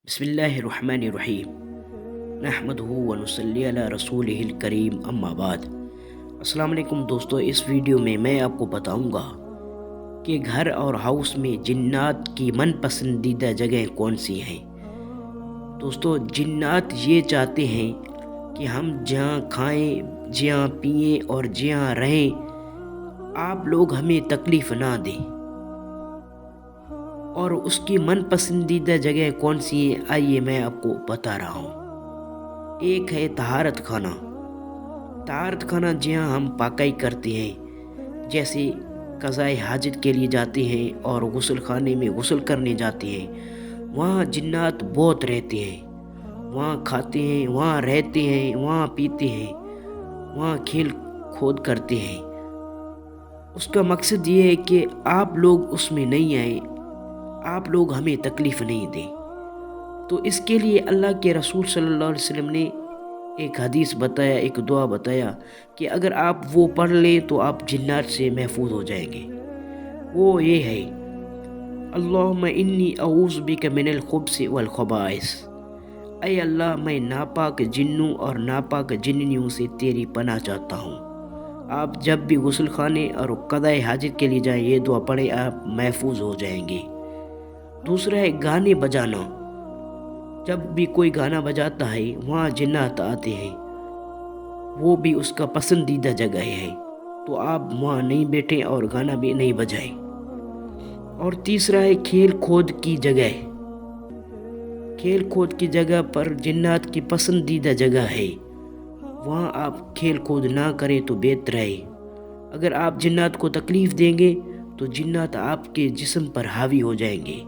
बिस्मिल्लाहिर्रहमानिर्रहीम नहमदुहु व नुसल्ली अला रसूलिहिल करीम अम्मा बाद। अस्सलाम वालेकुम दोस्तों, इस वीडियो में मैं आपको बताऊंगा कि घर और हाउस में जिन्नात की मन पसंदीदा जगह कौन सी हैं। दोस्तों, जिन्नात ये चाहते हैं कि हम जहाँ खाएं, जहाँ पिएं और जहाँ रहें, आप लोग हमें तकलीफ़ ना दें। और उसकी मन पसंदीदा जगह कौन सी है, आइए मैं आपको बता रहा हूँ। एक है तहारत खाना। तहारत खाना जहाँ हम पाकाई करते हैं, जैसे क़ज़ाए हाजत के लिए जाते हैं और गुस्ल खाने में गुस्ल करने जाते हैं, वहाँ जिन्नात बहुत रहते हैं। वहाँ खाते हैं, वहाँ रहते हैं, वहाँ पीते हैं, वहाँ खेल खोद करते हैं। उसका मकसद ये है कि आप लोग उसमें नहीं आए, आप लोग हमें तकलीफ़ नहीं दें। तो इसके लिए अल्लाह के रसूल सल्लल्लाहु अलैहि वसल्लम ने एक हदीस बताया, एक दुआ बताया कि अगर आप वो पढ़ लें तो आप जिन्नात से महफूज हो जाएंगे। वो ये है, अल्लाहुम्मा इन्नी अऊज़ु बिका मिनल खुब्सी वल खबाइस। ऐ अल्लाह, मैं नापाक जिन्नों और नापाक जिन्नियों से तेरी पनाह चाहता हूँ। आप जब भी गुस्ल खाने और क़ज़ाए हाजत के लिए जाएं, ये दुआ पढ़ें, आप महफूज हो जाएंगे। दूसरा है गाने बजाना। जब भी कोई गाना बजाता है, वहाँ जिन्नात आते हैं, वो भी उसका पसंदीदा जगह है, तो आप वहाँ नहीं बैठें और गाना भी नहीं बजाएं। और तीसरा है खेल खोद की जगह। खेल खोद की जगह पर जिन्नात की पसंदीदा जगह है, वहाँ आप खेल खोद ना करें तो बेहतर है। अगर आप जिन्नात को तकलीफ़ देंगे तो जिन्नात आपके जिस्म पर हावी हो जाएंगे,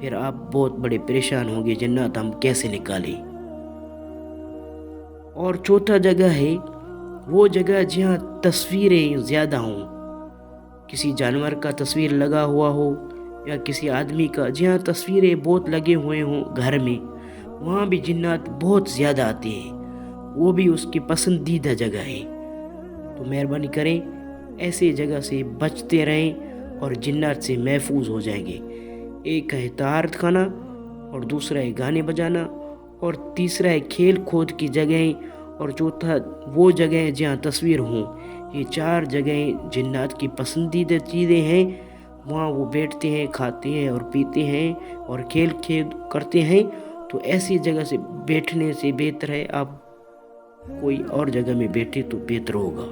फिर आप बहुत बड़े परेशान होंगे, जिन्नात हम कैसे निकालें। और चौथा जगह है वो जगह जहाँ तस्वीरें ज़्यादा हों, किसी जानवर का तस्वीर लगा हुआ हो या किसी आदमी का, जहाँ तस्वीरें बहुत लगे हुए हों घर में, वहाँ भी जिन्नात बहुत ज़्यादा आते हैं, वो भी उसकी पसंदीदा जगह है। तो मेहरबानी करें, ऐसे जगह से बचते रहें और जिन्नात से महफूज हो जाएंगे। एक है तहारत खाना, और दूसरा है गाने बजाना, और तीसरा है खेल खोद की जगहें, और चौथा वो जगह जहाँ तस्वीर हों। ये चार जगहें जिन्नात की पसंदीदा चीज़ें हैं। वहाँ वो बैठते हैं, खाते हैं और पीते हैं और खेल खेद करते हैं। तो ऐसी जगह से बैठने से बेहतर है आप कोई और जगह में बैठे तो बेहतर होगा।